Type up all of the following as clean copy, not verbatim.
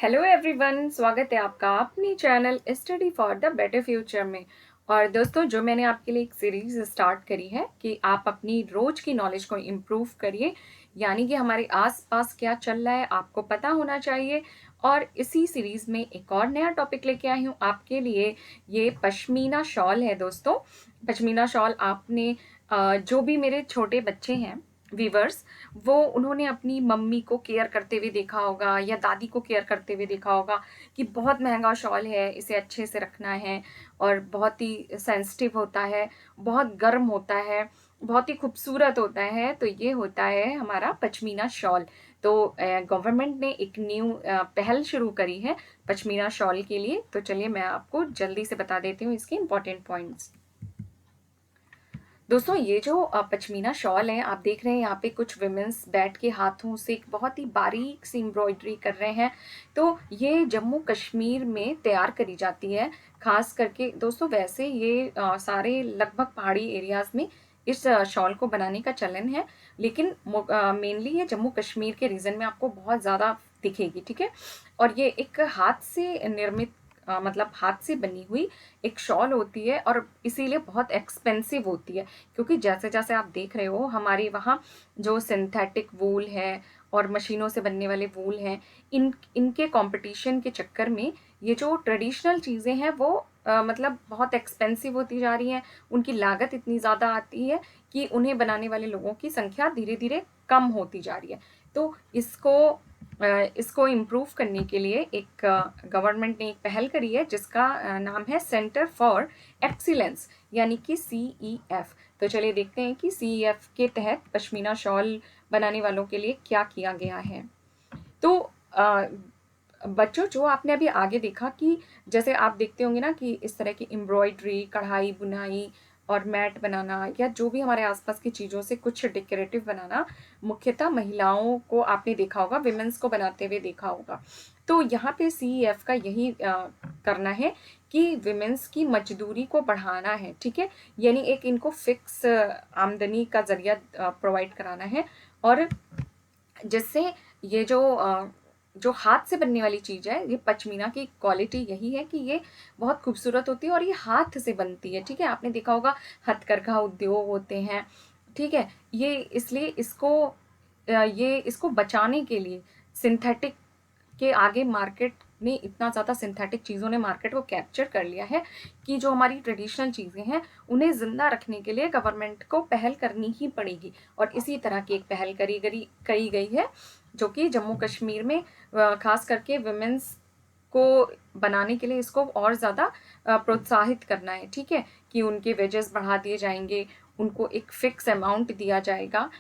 Hello everyone, स्वागत है आपका अपनी channel study for the better future में। और दोस्तों, जो मैंने आपके लिए एक सीरीज स्टार्ट करी है कि आप अपनी रोज की नॉलेज को इम्प्रूव करिए, यानी कि हमारे आसपास क्या चल रहा है आपको पता होना चाहिए। और इसी सीरीज में एक और नया टॉपिक लेके आई हूँ आपके लिए। ये पश्मीना शॉल है दोस्तों। पश्मीना शॉल आपने जो भी मेरे छोटे बच्चे हैं वीवर्स, वो उन्होंने अपनी मम्मी को केयर करते हुए देखा होगा या दादी को केयर करते हुए देखा होगा कि बहुत महंगा शॉल है, इसे अच्छे से रखना है और बहुत ही सेंसिटिव होता है, बहुत गर्म होता है, बहुत ही खूबसूरत होता है। तो ये होता है हमारा पश्मीना शॉल। तो गवर्नमेंट ने एक न्यू पहल शुरू करी है पश्मीना शॉल के लिए। तो चलिए मैं आपको जल्दी से बता देती हूँ इसके इम्पोर्टेंट पॉइंट्स। दोस्तों, ये जो पश्मीना शॉल है, आप देख रहे हैं यहाँ पे कुछ विमेंस बैठ के हाथों से एक बहुत ही बारीक सी एम्ब्रॉयडरी कर रहे हैं। तो ये जम्मू कश्मीर में तैयार करी जाती है खास करके। दोस्तों, वैसे ये सारे लगभग पहाड़ी एरियाज में इस शॉल को बनाने का चलन है, लेकिन मेनली ये जम्मू कश्मीर के रीजन में आपको बहुत ज़्यादा दिखेगी। ठीक है। और ये एक हाथ से निर्मित मतलब हाथ से बनी हुई एक शॉल होती है और इसीलिए बहुत एक्सपेंसिव होती है, क्योंकि जैसे जैसे आप देख रहे हो हमारे वहाँ जो सिंथेटिक वूल है और मशीनों से बनने वाले वूल हैं, इनके कंपटीशन के चक्कर में ये जो ट्रेडिशनल चीज़ें हैं वो मतलब बहुत एक्सपेंसिव होती जा रही हैं। उनकी लागत इतनी ज़्यादा आती है कि उन्हें बनाने वाले लोगों की संख्या धीरे धीरे कम होती जा रही है। तो इसको इम्प्रूव करने के लिए एक गवर्नमेंट ने एक पहल करी है जिसका नाम है सेंटर फॉर एक्सीलेंस, यानी कि CEF। तो चलिए देखते हैं कि CEF के तहत पश्मीना शॉल बनाने वालों के लिए क्या किया गया है। तो बच्चों, जो आपने अभी आगे देखा कि जैसे आप देखते होंगे ना कि इस तरह की एम्ब्रॉयडरी, कढ़ाई बुनाई और मैट बनाना या जो भी हमारे आसपास की चीज़ों से कुछ डेकोरेटिव बनाना मुख्यतः महिलाओं को आपने देखा होगा, विमेंस को बनाते हुए देखा होगा। तो यहाँ पे CEF का यही करना है कि विमेंस की मजदूरी को बढ़ाना है। ठीक है। यानी एक इनको फिक्स आमदनी का जरिया प्रोवाइड कराना है, और जिससे ये जो हाथ से बनने वाली चीज़ है, ये पश्मीना की क्वालिटी यही है कि ये बहुत खूबसूरत होती है और ये हाथ से बनती है। ठीक है। आपने देखा होगा हथकरघा उद्योग होते हैं। ठीक है। ये इसलिए इसको बचाने के लिए सिंथेटिक के आगे मार्केट में इतना ज़्यादा सिंथेटिक चीज़ों ने मार्केट को कैप्चर कर लिया है कि जो हमारी ट्रेडिशनल चीज़ें हैं उन्हें ज़िंदा रखने के लिए गवर्नमेंट को पहल करनी ही पड़ेगी। और इसी तरह की एक पहल करी गई है जो कि जम्मू कश्मीर में खास करके विमेंस को बनाने के लिए इसको और ज़्यादा प्रोत्साहित करना है। ठीक है। कि उनके वेजेस बढ़ा दिए जाएंगे, उनको एक फिक्स अमाउंट दिया जाएगा,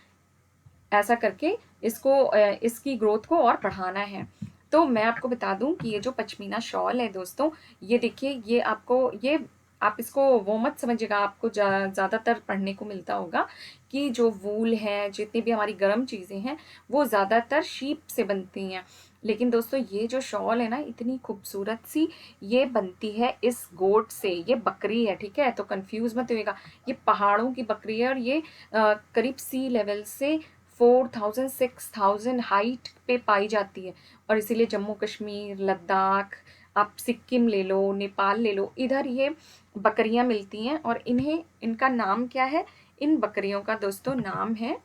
ऐसा करके इसकी ग्रोथ को और बढ़ाना है। तो मैं आपको बता दूं कि ये जो पश्मीना शॉल है दोस्तों, ये देखिए, ये आप इसको वो मत समझिएगा, आपको ज़्यादातर पढ़ने को मिलता होगा कि जो वूल है, जितनी भी हमारी गर्म चीज़ें हैं, वो ज़्यादातर शीप से बनती हैं। लेकिन दोस्तों, ये जो शॉल है ना, इतनी खूबसूरत सी, ये बनती है इस गोट से। ये बकरी है। ठीक है। तो कंफ्यूज मत होइएगा, ये पहाड़ों की बकरी है और ये करीब सी लेवल से 4000 6000 हाइट पे पाई जाती है। और इसीलिए जम्मू कश्मीर, लद्दाख, आप सिक्किम ले लो, नेपाल ले लो, इधर ये बकरियां मिलती हैं। और इनका नाम क्या है? इन बकरियों का दोस्तों नाम है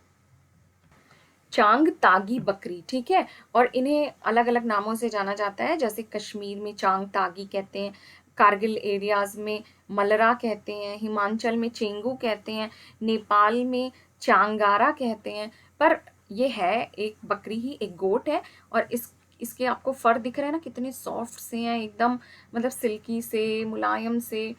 चांग तागी बकरी। ठीक है। और इन्हें अलग अलग नामों से जाना जाता है, जैसे कश्मीर में चांग तागी कहते हैं, कारगिल एरियाज में मलरा कहते हैं, हिमाचल में चेंगू कहते हैं, नेपाल में चांगारा कहते हैं। पर ये है एक बकरी ही, एक गोट है। और इसके आपको फर दिख रहे हैं ना, कितने सॉफ्ट से हैं एकदम, मतलब सिल्की से, मुलायम से।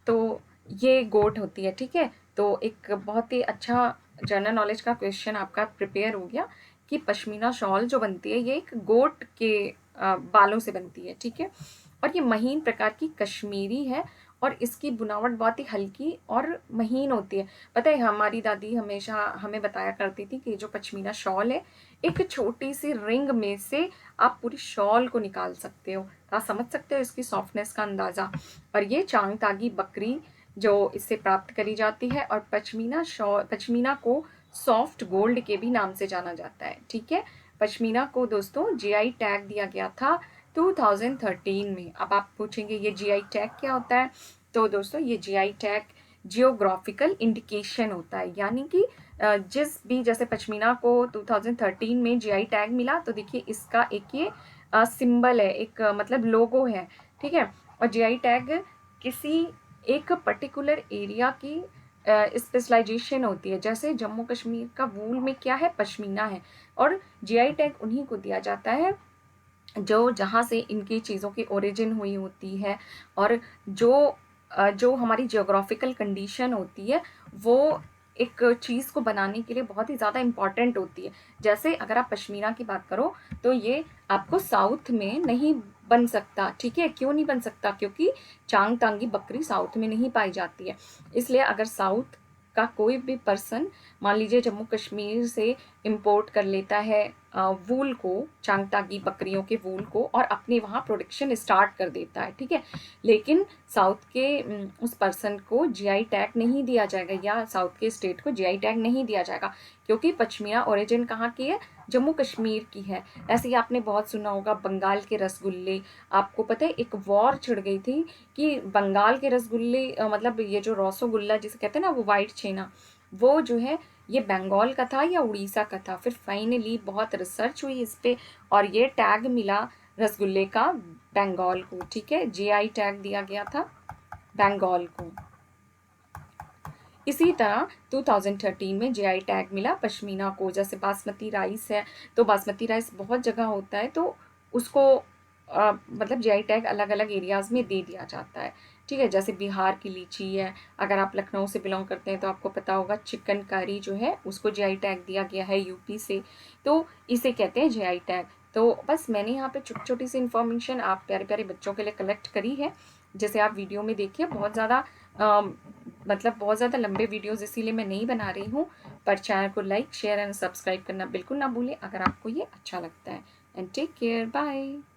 तो ये गोट होती है। ठीक है। तो एक बहुत ही अच्छा जनरल नॉलेज का क्वेश्चन आपका प्रिपेयर हो गया कि पश्मीना शॉल जो बनती है ये एक गोट के बालों से बनती है। ठीक है। और ये महीन प्रकार की कश्मीरी है और इसकी बुनावट बहुत ही हल्की और महीन होती है। पता है, हमारी दादी हमेशा हमें बताया करती थी कि जो पश्मीना शॉल है, एक छोटी सी रिंग में से आप पूरी शॉल को निकाल सकते हो। आप समझ सकते हो इसकी सॉफ्टनेस का अंदाज़ा। और ये चांग तागी बकरी जो इससे प्राप्त करी जाती है, और पश्मीना को सॉफ्ट गोल्ड के भी नाम से जाना जाता है। ठीक है। पश्मीना को दोस्तों GI टैग दिया गया था 2013 में, अब आप पूछेंगे ये जीआई टैग क्या होता है? तो दोस्तों ये जीआई टैग जियोग्राफिकल इंडिकेशन होता है, यानी कि जिस भी, जैसे पश्मीना को 2013 में जीआई टैग मिला, तो देखिए इसका एक ये सिंबल है, एक मतलब लोगो है, ठीक है। और जीआई टैग किसी एक पर्टिकुलर एरिया की स्पेशलाइजेशन होती है। जैसे जम्मू कश्मीर का वूल में क्या है? पश्मीना है, और जीआई टैग उन्हीं को दिया जाता है जो जहाँ से इनकी चीज़ों की ओरिजिन हुई होती है, और जो हमारी जियोग्राफिकल कंडीशन होती है वो एक चीज़ को बनाने के लिए बहुत ही ज़्यादा इम्पॉर्टेंट होती है। जैसे अगर आप पश्मीना की बात करो तो ये आपको साउथ में नहीं बन सकता, ठीक है। क्यों नहीं बन सकता? क्योंकि चांगतांगी बकरी साउथ में नहीं पाई जाती है। इसलिए अगर साउथ का कोई भी पर्सन, मान लीजिए जम्मू कश्मीर से इंपोर्ट कर लेता है वूल को, चांगतांगी बकरियों के वूल को, और अपने वहाँ प्रोडक्शन स्टार्ट कर देता है, ठीक है। लेकिन साउथ के उस पर्सन को जीआई टैग नहीं दिया जाएगा, या साउथ के स्टेट को जीआई टैग नहीं दिया जाएगा, क्योंकि पश्मीना ओरिजिन कहाँ की है? जम्मू कश्मीर की है। ऐसे ही आपने बहुत सुना होगा बंगाल के रसगुल्ले। आपको पता है एक वॉर छिड़ गई थी कि बंगाल के रसगुल्ले मतलब ये जो रसगुल्ला जिसे कहते हैं ना, वो वाइट छेना, वो जो है ये बंगाल का था या उड़ीसा का था। फिर फाइनली बहुत रिसर्च हुई इस पे, और ये टैग मिला रसगुल्ले का बंगाल को, ठीक है। जीआई टैग दिया गया था बंगाल को। इसी तरह 2013 में जीआई टैग मिला पश्मीना को। जैसे बासमती राइस है, तो बासमती राइस बहुत जगह होता है, तो उसको मतलब जीआई टैग अलग अलग एरियाज़ में दे दिया जाता है, ठीक है। जैसे बिहार की लीची है, अगर आप लखनऊ से बिलोंग करते हैं तो आपको पता होगा चिकन कारी जो है उसको जीआई टैग दिया गया है यूपी से, तो इसे कहते हैं जीआई टैग। तो बस मैंने यहाँ पे छोटी छोटी सी इन्फॉर्मेशन आप प्यारे प्यारे बच्चों के लिए कलेक्ट करी है। जैसे आप वीडियो में देखिए बहुत ज़्यादा मतलब बहुत ज़्यादा लंबे वीडियोज़ इसीलिए मैं नहीं बना रही हूँ, पर चैनल को लाइक शेयर एंड सब्सक्राइब करना बिल्कुल ना भूलें अगर आपको ये अच्छा लगता है। And take care, bye.